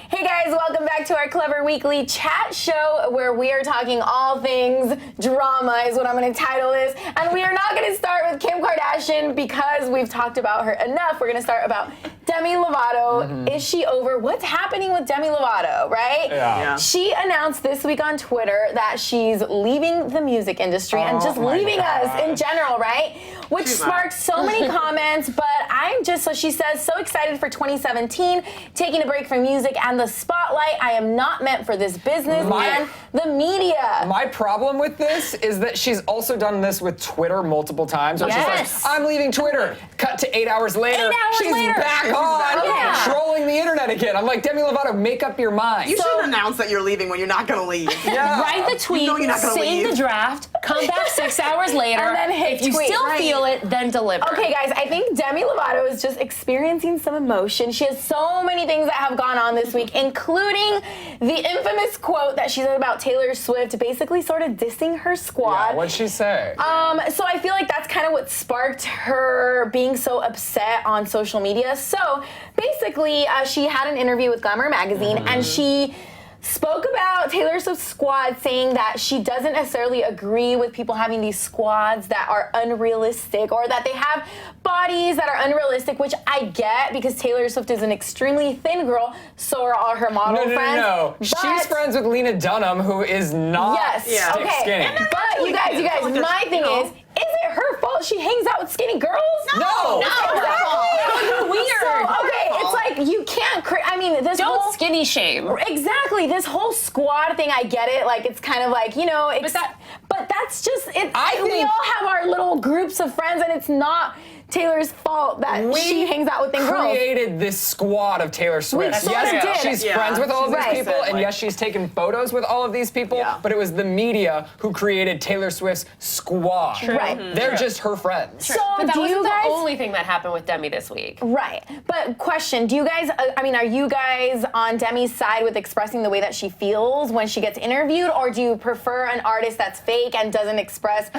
Hey guys, welcome back to our Clevver Weekly Chat Show where we are talking all things drama is what I'm going to title this. And we are not going to start with Kim Kardashian because we've talked about her enough. We're going to start about Demi Lovato. Is she over? What's happening with Demi Lovato, right? Yeah. She announced this week on Twitter that she's leaving the music industry and just leaving us in general, right? Which sparked so many comments, but I'm just, so she says, so excited for 2017, taking a break from music and the spotlight. I am not meant for this business and the media. My problem with this is that she's also done this with Twitter multiple times. Where she's like, I'm leaving Twitter. Cut to 8 hours later. She's back on, trolling the internet again. I'm like, Demi Lovato, make up your mind. You should announce that you're leaving when you're not going to leave. Write the tweet, save the draft, come back 6 hours later, and then hit if you tweet, still feel it, then deliver. Okay, guys, I think Demi Lovato is just experiencing some emotion. She has so many things that have gone on this week, including the infamous quote that she said about Taylor Swift, basically sort of dissing her squad. Yeah, what'd she say? So I feel like that's kind of what sparked her being so upset on social media. So basically, she had an interview with Glamour magazine, and she spoke about Taylor Swift's squad, saying that she doesn't necessarily agree with people having these squads that are unrealistic or that they have bodies that are unrealistic, which I get because Taylor Swift is an extremely thin girl, so are all her model friends. No. She's friends with Lena Dunham, who is not stick skinny. But you guys, my thing is it her fault she hangs out with skinny girls? No. Weird. So, okay, it's like you can't. This Don't whole skinny shame. Exactly. This whole squad thing, I get it. Like it's kind of like but that's just it. We all have our little groups of friends, and it's not Taylor's fault that she hangs out with thin girls. We created this squad of Taylor Swift. Yes, she's friends with all of these people, and yes, she's taken photos with all of these people, but it was the media who created Taylor Swift's squad. Right. They're just her friends. So But that wasn't the only thing that happened with Demi this week. Right. But question, do you guys, are you guys on Demi's side with expressing the way that she feels when she gets interviewed, or do you prefer an artist that's fake and doesn't express,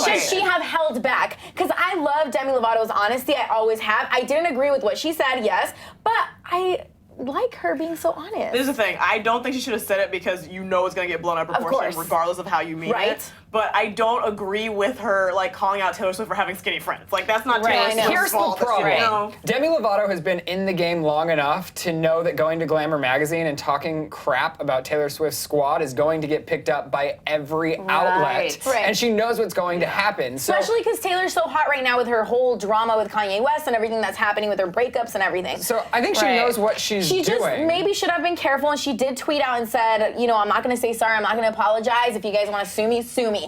should she have held back? Because I love Demi Lovato's honesty, I always have. I didn't agree with what she said, yes, but I like her being so honest. This is the thing. I don't think she should have said it because you know it's going to get blown out of proportion regardless of how you mean it. But I don't agree with her calling out Taylor Swift for having skinny friends. That's not Taylor Swift's Here's fault. the problem. Demi Lovato has been in the game long enough to know that going to Glamour magazine and talking crap about Taylor Swift's squad is going to get picked up by every outlet. And she knows what's going to happen. So, especially because Taylor's so hot right now with her whole drama with Kanye West and everything that's happening with her breakups and everything. So I think she knows what she's doing. She just maybe should have been careful, and she did tweet out and said, I'm not going to say sorry, I'm not going to apologize. If you guys want to sue me, sue me.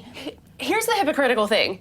Here's the hypocritical thing.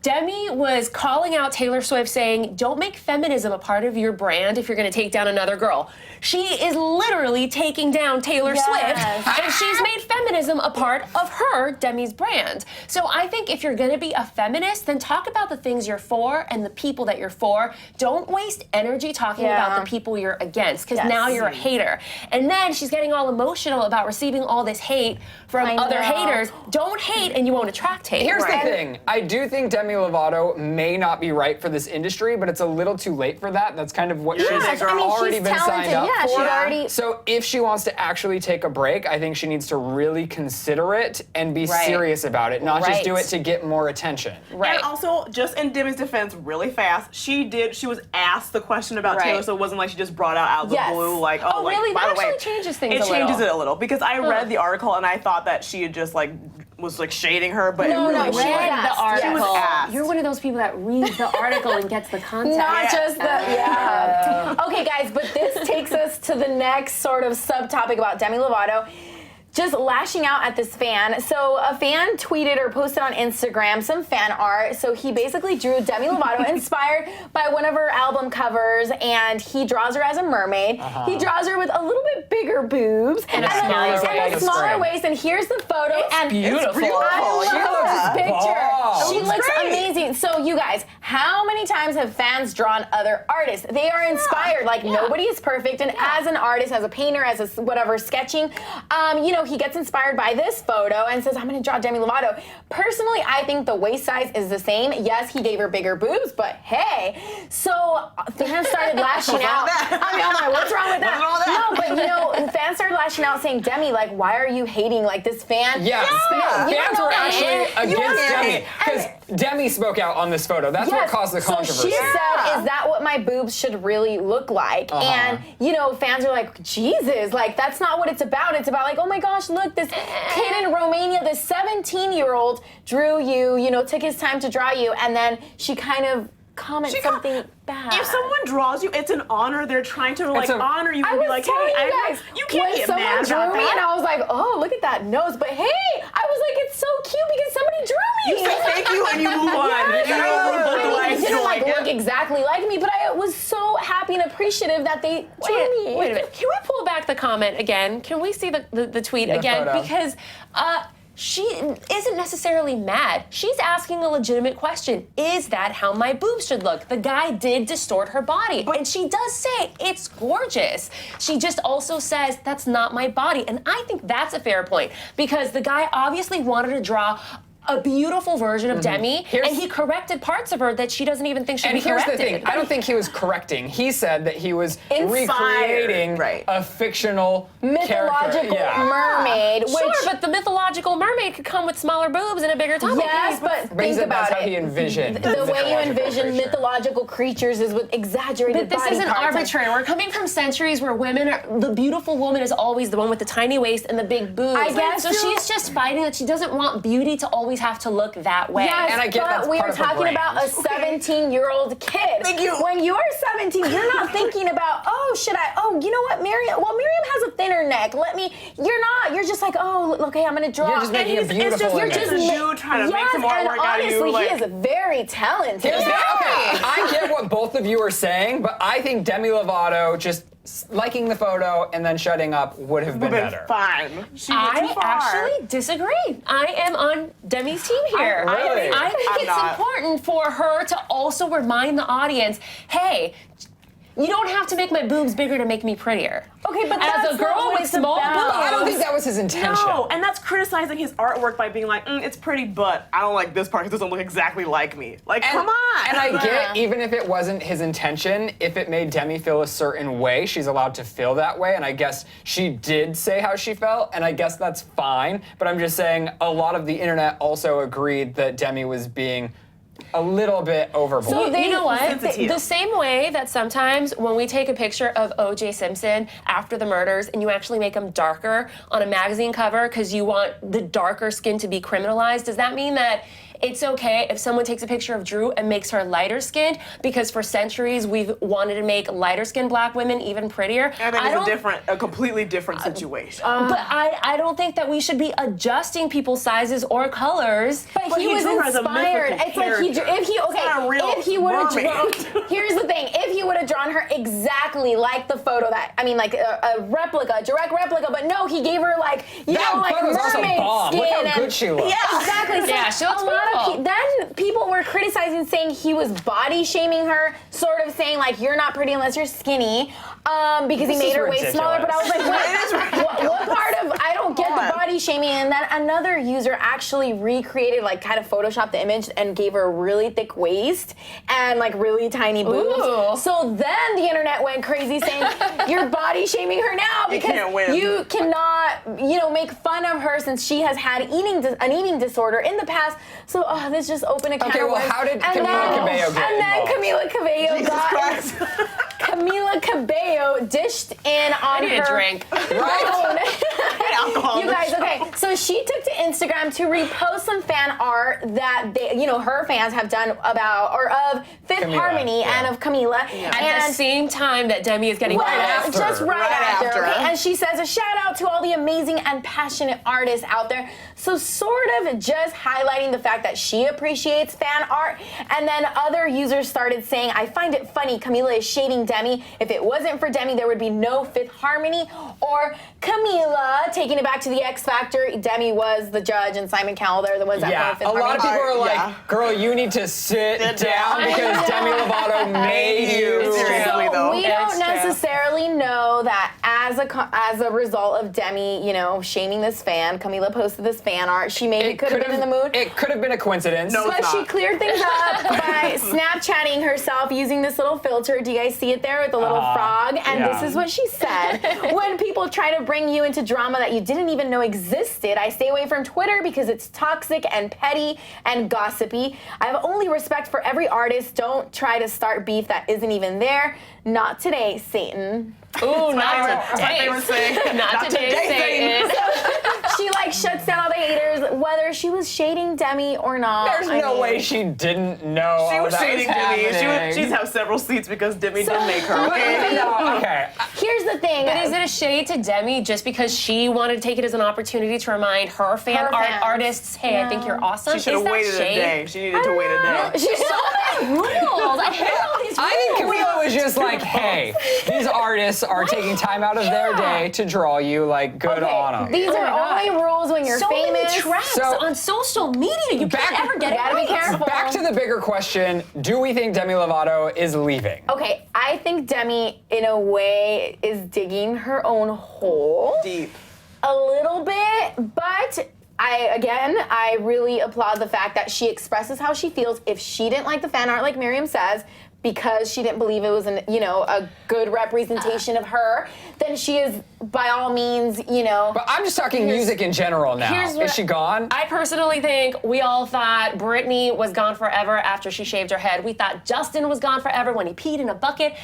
Demi was calling out Taylor Swift saying, don't make feminism a part of your brand if you're going to take down another girl. She is literally taking down Taylor Swift, and she's made feminism a part of her, Demi's brand. So I think if you're going to be a feminist, then talk about the things you're for and the people that you're for. Don't waste energy talking about the people you're against, because now you're a hater. And then she's getting all emotional about receiving all this hate from other haters. Don't hate and you won't attract hate. Here's the thing. I do think Demi Lovato may not be right for this industry, but it's a little too late for that. That's kind of what she's already been signed up for. So if she wants to actually take a break, I think she needs to really consider it and be serious about it, not just do it to get more attention. And also, just in Demi's defense, really fast, she was asked the question about Taylor, so it wasn't like she just brought out of the blue, really? By that the way, actually changes things it changes it a little, because I read the article and I thought that she had just was shading her, but she read the article. She was asked. You're one of those people that reads the article and gets the context. Not just the Okay, guys, but this takes us to the next sort of subtopic about Demi Lovato. Just lashing out at this fan. So a fan tweeted or posted on Instagram some fan art. So he basically drew Demi Lovato inspired by one of her album covers, and he draws her as a mermaid. He draws her with a little bit bigger boobs and a smaller waist. And here's the photo. It's beautiful. I love this picture. She looks amazing. So you guys, how many times have fans drawn other artists? They are inspired. Nobody is perfect. And as an artist, as a painter, as a whatever sketching, he gets inspired by this photo and says, I'm going to draw Demi Lovato. Personally, I think the waist size is the same. Yes, he gave her bigger boobs, but hey. So fans started lashing out. I'm like, what's wrong with that? No, but fans started lashing out saying, Demi, like, why are you hating like this fan? Yeah. Fans were actually against Demi because Demi spoke out on this photo. That's what caused the controversy. So she said, is that what my boobs should really look like? And, you know, fans are like, Jesus, like, that's not what it's about. It's about like, oh my gosh, look, this kid in Romania, this 17-year-old drew you, you know, took his time to draw you, and then she kind of comments something bad. If someone draws you, it's an honor. They're trying to like honor you and be like, hey, you can't get mad about me, that. And I was like, oh, look at that nose. But hey, I was like, it's so cute because somebody drew me. You say thank you and you move on. It didn't like look exactly like me, but I was so happy and appreciative that they drew me. Wait a minute. Can we pull back the comment again? Can we see the tweet again? Photo. Because she isn't necessarily mad. She's asking a legitimate question. Is that how my boobs should look? The guy did distort her body. And she does say it's gorgeous. She just also says that's not my body. And I think that's a fair point because the guy obviously wanted to draw a beautiful version of Demi, and he corrected parts of her that she doesn't even think should be corrected. And here's the thing, I don't think he was correcting. He said that he was recreating a fictional mythological mermaid. Sure, but the mythological mermaid could come with smaller boobs and a bigger tummy. Yes, but think about that's how he envisioned. The way you envision mythological creatures is with exaggerated body parts. But this isn't arbitrary. We're coming from centuries where the beautiful woman is always the one with the tiny waist and the big boobs. I guess so. She's just fighting that she doesn't want beauty to always have to look that way. Yes, and I get but we are talking about a 17-year-old kid. Thank you. When you're 17, you're not thinking about, you know what, Miriam has a thinner neck. You're just like, okay, I'm gonna draw. You're just making a beautiful You're just you trying to make some more work out of you. Honestly, he is very talented. Okay, I get what both of you are saying, but I think Demi Lovato just liking the photo and then shutting up would have been better. Fine. I actually disagree. I am on Demi's team here. I think it's important for her to also remind the audience, hey, you don't have to make my boobs bigger to make me prettier. Okay, but as a girl with small boobs, I don't think that was his intention. No, and that's criticizing his artwork by being like, it's pretty, but I don't like this part because it doesn't look exactly like me. Like, come on. And I get, even if it wasn't his intention, if it made Demi feel a certain way, she's allowed to feel that way, and I guess she did say how she felt, and I guess that's fine, but I'm just saying a lot of the internet also agreed that Demi was being a little bit overboard. So you know what? The same way that sometimes when we take a picture of O.J. Simpson after the murders and you actually make him darker on a magazine cover because you want the darker skin to be criminalized, does that mean that it's okay if someone takes a picture of Drew and makes her lighter skinned? Because for centuries we've wanted to make lighter skinned black women even prettier. I think it's a completely different situation. But I don't think that we should be adjusting people's sizes or colors. But he was inspired. It's like if he would have drawn. Here's the thing: if he would have drawn her exactly like the photo like a replica, a direct replica, but no, he gave her like mermaid skin. Look how good she looks. Yeah, exactly. Yeah, she looks beautiful. Then people were criticizing, saying he was body shaming her, sort of saying like you're not pretty unless you're skinny, because he made her waist smaller. But I was like, what part of I don't get the body shaming? And then another user actually recreated, like kind of photoshopped the image and gave her a really thick waist and like really tiny boobs. Ooh. So then the internet went crazy saying you're body shaming her now because you cannot, make fun of her since she has had an eating disorder in the past. So this just opened a can of worms. Okay, well, how did Camila Cabello get involved? Camila Cabello Camila Cabello dished in on her drink. You guys, okay. So she took to Instagram to repost some fan art that her fans have done of Fifth Harmony and of Camila. Yeah. At the same time that Demi is getting right after. Okay? And she says a shout out to all the amazing and passionate artists out there. So sort of just highlighting the fact that she appreciates fan art. And then other users started saying, I find it funny Camila is shading Demi. If it wasn't for Demi, there would be no Fifth Harmony. Or Camila, taking it back to the X Factor, Demi was the judge and Simon Cowell, they're the ones that played Fifth Harmony. A lot of people are like, girl, you need to sit down because Demi Lovato made you. So we don't necessarily know that as a result of Demi, you know, shaming this fan, Camila posted this fan art. She maybe could have been in the mood. It could have been a coincidence. No, but she cleared things up by Snapchatting herself using this little filter. Do you guys see it there with the little frog? And this is what she said. When people try to bring you into drama that you didn't even know existed, I stay away from Twitter because it's toxic and petty and gossipy. I have only respect for every artist. Don't try to start beef that isn't even there. Not today, Satan. Ooh, not today. Not today, Satan. She like shuts down all the haters, whether she was shading Demi or not. There's no way she didn't know. She was that shading Demi. She's have several seats because Demi did make her. Okay. Okay. Here's the thing. But is it a shade to Demi just because she wanted to take it as an opportunity to remind her artists, hey, I think you're awesome? She should have waited a day. She needed to wait a day. She's so many rules. I hate all these rules. I think Camila was just like, hey, these artists are taking time out of their day to draw you, like, good on them. These are only rules when you're so famous. Many traps on social media. You can't ever get it gotta right. be careful. Back to the bigger question, do we think Demi Lovato is leaving? Okay, I think Demi, in a way, is digging her own hole. Deep. A little bit, but I really applaud the fact that she expresses how she feels. If she didn't like the fan art, like Miriam says, because she didn't believe it was a good representation of her, then she is by all means, But I'm just talking music in general now. Is she gone? I personally think we all thought Britney was gone forever after she shaved her head. We thought Justin was gone forever when he peed in a bucket.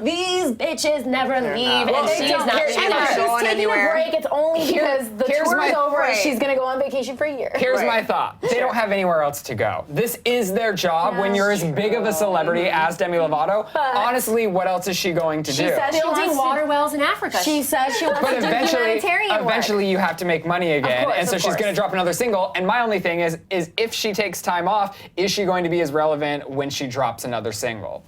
These bitches never leave, and she's not leaving. She's taking a break. It's only because the tour is over and she's going to go on vacation for a year. Here's my thought. They don't have anywhere else to go. This is their job when you're as big of a celebrity as Demi Lovato. Honestly, what else is she going to do? She says building water wells in Africa. She says she wants to do humanitarian work. Eventually you have to make money again, course, and so she's going to drop another single. And my only thing is if she takes time off, is she going to be as relevant when she drops another single?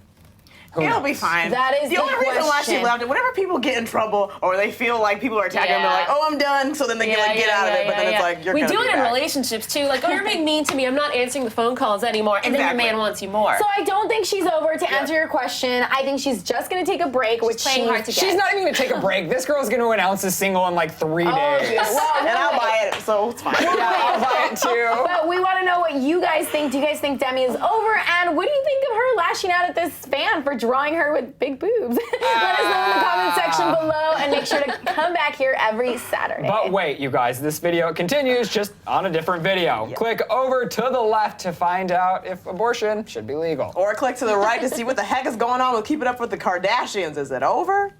It'll be fine. That is the only reason why she left it. Whenever people get in trouble or they feel like people are attacking them, they're like, "Oh, I'm done." So then they get out of it. But then it's like you're. We gonna do be it in back. relationships too. Like, oh, you're being mean to me. I'm not answering the phone calls anymore, and then your man wants you more. So I don't think she's over. To answer your question, I think she's just going to take a break, which playing hard to get. She's not even going to take a break. This girl's going to announce a single in like 3 days. And I'll buy it, so it's fine. Yeah, I'll buy it too. But we want to know what you guys think. Do you guys think Demi is over? And what do you think of her lashing out at this fan for drawing her with big boobs? Let us know in the comment section below, and make sure to come back here every Saturday. But wait, you guys, this video continues just on a different video. Yep. Click over to the left to find out if abortion should be legal. Or click to the right to see what the heck is going on with Keeping Up with the Kardashians. Is it over?